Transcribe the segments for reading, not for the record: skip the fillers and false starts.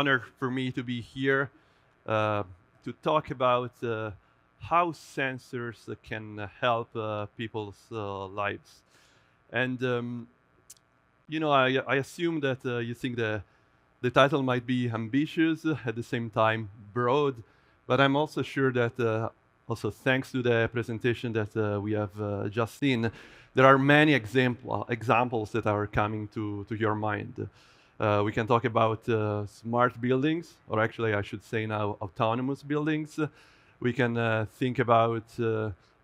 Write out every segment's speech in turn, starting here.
honor for me to be here to talk about how sensors can help people's lives. And I assume that you think the title might be ambitious, at the same time broad, but I'm also sure that also thanks to the presentation that we have just seen, there are many examples that are coming to your mind. We can talk about smart buildings, or actually I should say now autonomous buildings. We can think about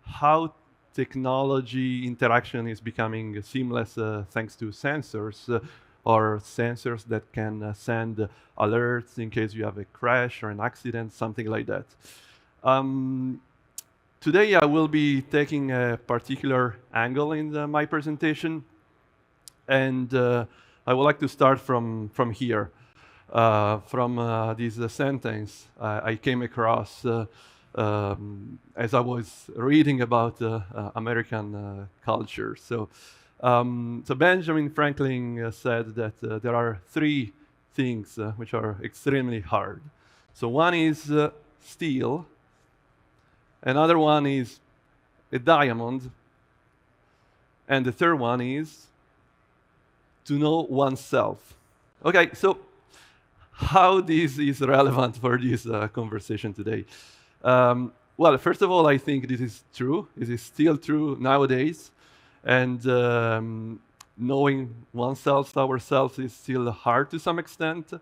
how technology interaction is becoming seamless thanks to sensors, or sensors that can send alerts in case you have a crash or an accident, something like that. Today I will be taking a particular angle in my presentation, and I would like to start from here, from this sentence I came across as I was reading about American culture. So Benjamin Franklin said that there are three things which are extremely hard. So one is steel, another one is a diamond, and the third one is to know oneself. Okay, so how this is relevant for this conversation today? Well, first of all, I think this is true. It is still true nowadays. And knowing oneself, ourselves, is still hard to some extent.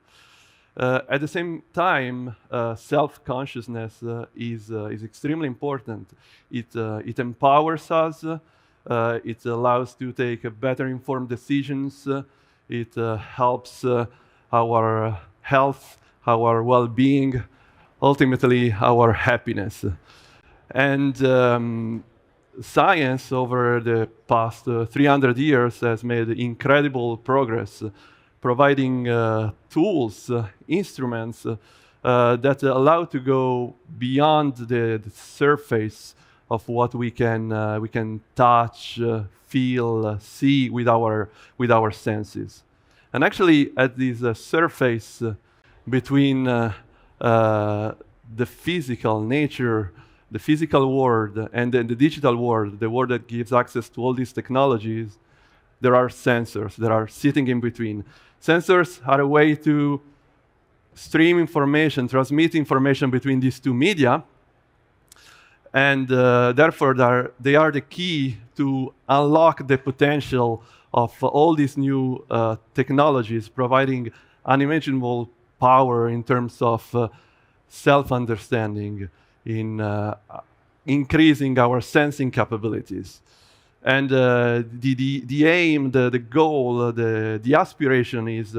At the same time, self-consciousness is extremely important. It empowers us. It allows to take better informed decisions. It helps our health, our well-being, ultimately our happiness. And science over the past 300 years has made incredible progress, providing tools, instruments that allow to go beyond the surface of what we can touch, feel, see with our senses. And actually, at this surface between the physical nature, the physical world, and then the digital world, the world that gives access to all these technologies, there are sensors that are sitting in between. Sensors are a way to stream information, transmit information between these two media, and therefore they are the key to unlock the potential of all these new technologies, providing unimaginable power in terms of self-understanding, in increasing our sensing capabilities. And the aim, the goal, the aspiration is,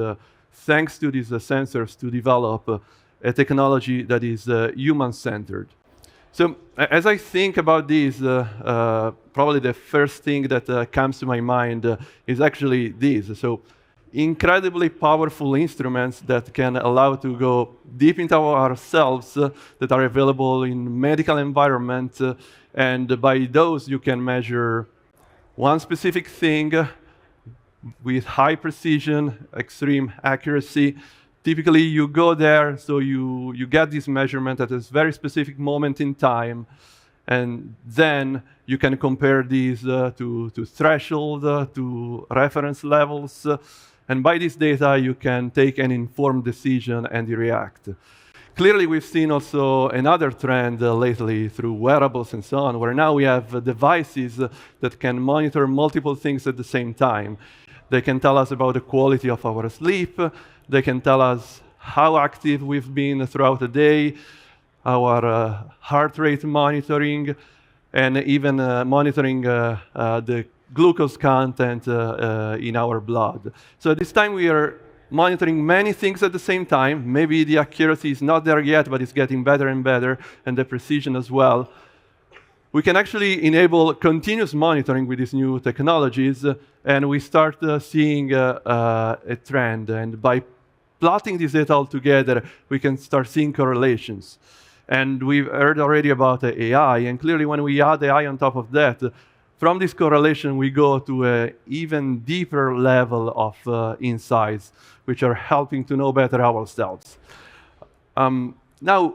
thanks to these sensors, to develop a technology that is human-centered. So as I think about this, probably the first thing that comes to my mind is actually this. So incredibly powerful instruments that can allow to go deep into ourselves, that are available in medical environment, and by those you can measure one specific thing with high precision, extreme accuracy. Typically you go there, so you get this measurement at a very specific moment in time, and then you can compare these to threshold, to reference levels, and by this data you can take an informed decision and react. Clearly we've seen also another trend lately through wearables and so on, where now we have devices that can monitor multiple things at the same time. They can tell us about the quality of our sleep, they can tell us how active we've been throughout the day, our heart rate monitoring, and even monitoring the glucose content in our blood. So at this time we are monitoring many things at the same time. Maybe the accuracy is not there yet, but it's getting better and better, and the precision as well. We can actually enable continuous monitoring with these new technologies, and we start seeing a trend. And by plotting this data all together, we can start seeing correlations. And we've heard already about AI, and clearly when we add AI on top of that, From this correlation, we go to an even deeper level of insights, which are helping to know better ourselves. Now,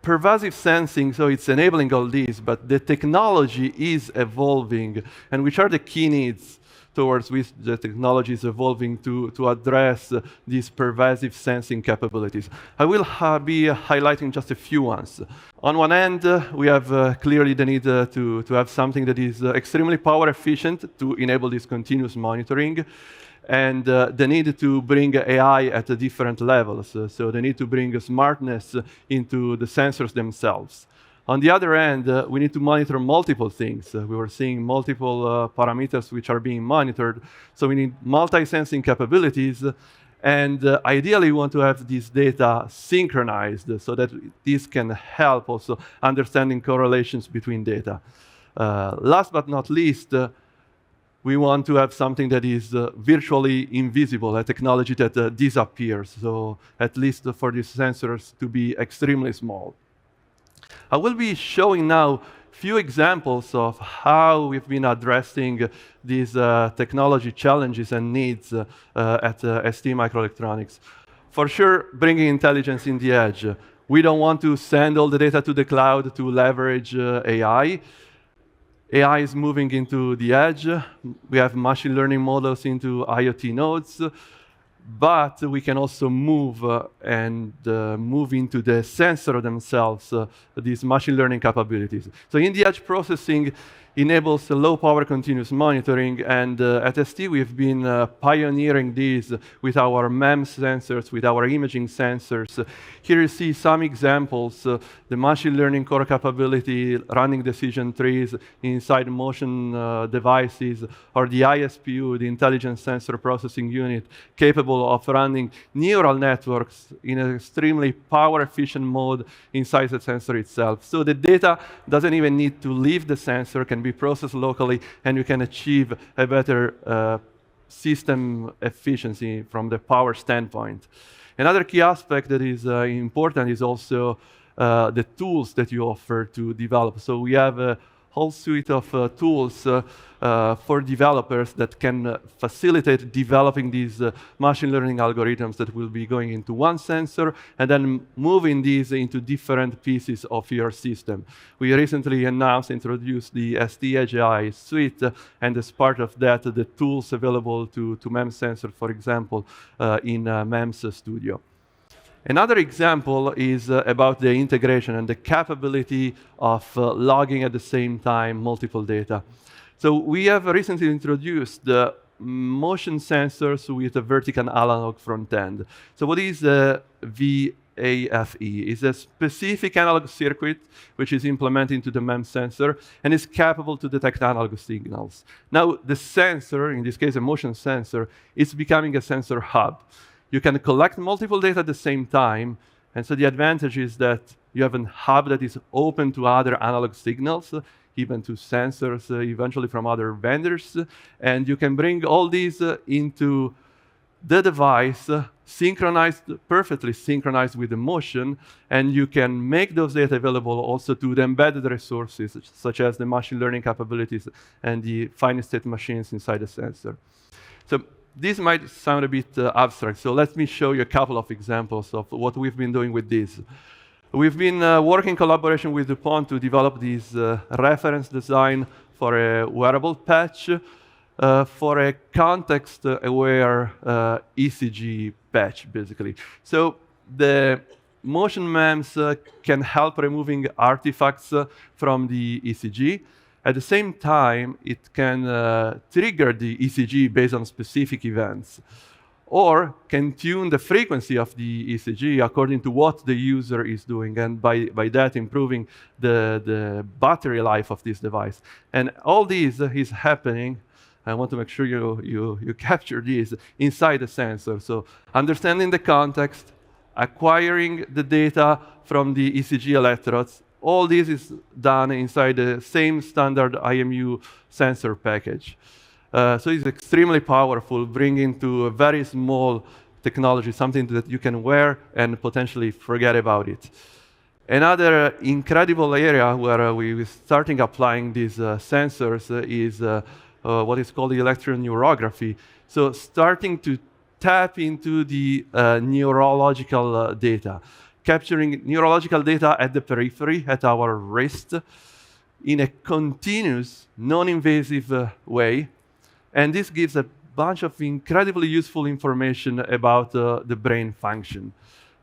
pervasive sensing, so it's enabling all these, but the technology is evolving, and which are the key needs towards which the technology is evolving to address these pervasive sensing capabilities. I will be highlighting just a few ones. On one end, we have clearly the need to have something that is extremely power efficient to enable this continuous monitoring, and the need to bring AI at a different levels. So the need to bring smartness into the sensors themselves. On the other hand, we need to monitor multiple things. We were seeing multiple parameters which are being monitored, so we need multi-sensing capabilities, and ideally we want to have this data synchronized so that this can help also understanding correlations between data. Last but not least, we want to have something that is virtually invisible, a technology that disappears, so at least for these sensors to be extremely small. I will be showing now few examples of how we've been addressing these technology challenges and needs at STMicroelectronics. For sure, bringing intelligence in the edge. We don't want to send all the data to the cloud to leverage AI. AI is moving into the edge. We have machine learning models into IoT nodes, but we can also move move into the sensor themselves, these machine learning capabilities. So in the edge processing enables low power continuous monitoring, and at ST we've been pioneering this with our MEMS sensors, with our imaging sensors. Here you see some examples, the machine learning core capability, running decision trees inside motion devices, or the ISPU, the Intelligent Sensor Processing Unit, capable of running neural networks in an extremely power-efficient mode inside the sensor itself. So the data doesn't even need to leave the sensor, can be processed locally, and you can achieve a better system efficiency from the power standpoint. Another key aspect that is important is also the tools that you offer to develop. So we have a whole suite of tools for developers that can facilitate developing these machine learning algorithms that will be going into one sensor and then moving these into different pieces of your system. We recently introduced the ST Edge AI suite, and as part of that, the tools available to MEMS sensor, for example, in MEMS Studio. Another example is about the integration and the capability of logging at the same time multiple data. So we have recently introduced the motion sensors with a vertical analog front end. So what is the VAFE? It's a specific analog circuit which is implemented into the MEMS sensor and is capable to detect analog signals. Now the sensor, in this case a motion sensor, is becoming a sensor hub. You can collect multiple data at the same time, and so the advantage is that you have a hub that is open to other analog signals, even to sensors eventually from other vendors, and you can bring all these into the device, perfectly synchronized with the motion, and you can make those data available also to the embedded resources, such as the machine learning capabilities and the finite state machines inside the sensor. So this might sound a bit abstract, so let me show you a couple of examples of what we've been doing with this. We've been working in collaboration with DuPont to develop this reference design for a wearable patch for a context-aware ECG patch, basically. So the motion MEMS can help removing artifacts from the ECG. At the same time, it can trigger the ECG based on specific events, or can tune the frequency of the ECG according to what the user is doing, and by that improving the battery life of this device. And all this is happening, I want to make sure you capture this inside the sensor. So understanding the context, acquiring the data from the ECG electrodes, all this is done inside the same standard IMU sensor package. So it's extremely powerful, bringing to a very small technology, something that you can wear and potentially forget about it. Another incredible area where we're starting applying these sensors is what is called electroneurography. So starting to tap into the neurological data, capturing neurological data at the periphery, at our wrist, in a continuous, non-invasive way. And this gives a bunch of incredibly useful information about the brain function.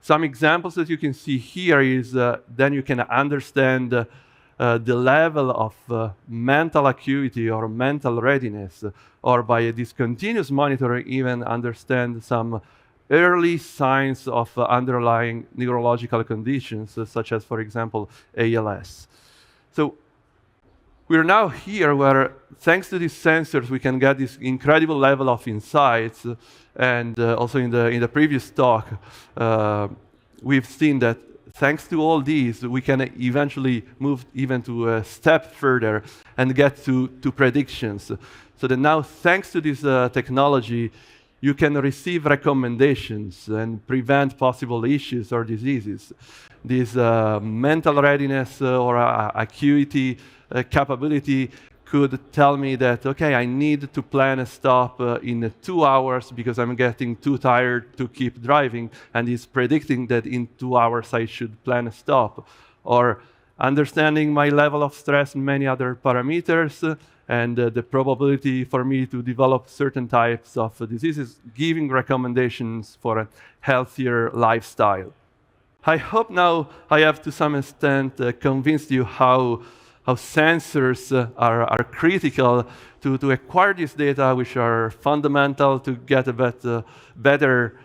Some examples that you can see here is then you can understand the level of mental acuity or mental readiness, or by this continuous monitoring even understand some early signs of underlying neurological conditions, such as, for example, ALS. So we're now here where, thanks to these sensors, we can get this incredible level of insights. And also in the previous talk, we've seen that thanks to all these, we can eventually move even to a step further and get to predictions. So that now, thanks to this technology, you can receive recommendations and prevent possible issues or diseases. This mental readiness or acuity capability could tell me that, okay, I need to plan a stop in 2 hours because I'm getting too tired to keep driving, and it's predicting that in 2 hours I should plan a stop. Or understanding my level of stress and many other parameters, and the probability for me to develop certain types of diseases, giving recommendations for a healthier lifestyle. I hope now I have to some extent convinced you how sensors are critical to acquire this data, which are fundamental to get a better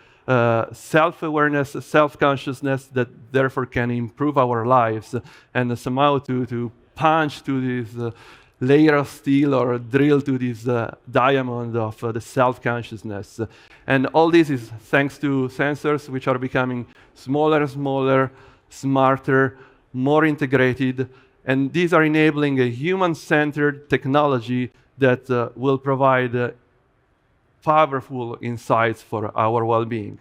self-awareness, self-consciousness that therefore can improve our lives, and somehow to punch to this layer of steel or drill to this diamond of the self-consciousness. And all this is thanks to sensors which are becoming smaller and smaller, smarter, more integrated, and these are enabling a human-centered technology that will provide powerful insights for our well-being.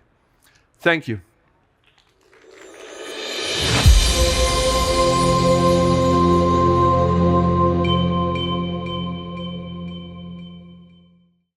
Thank you.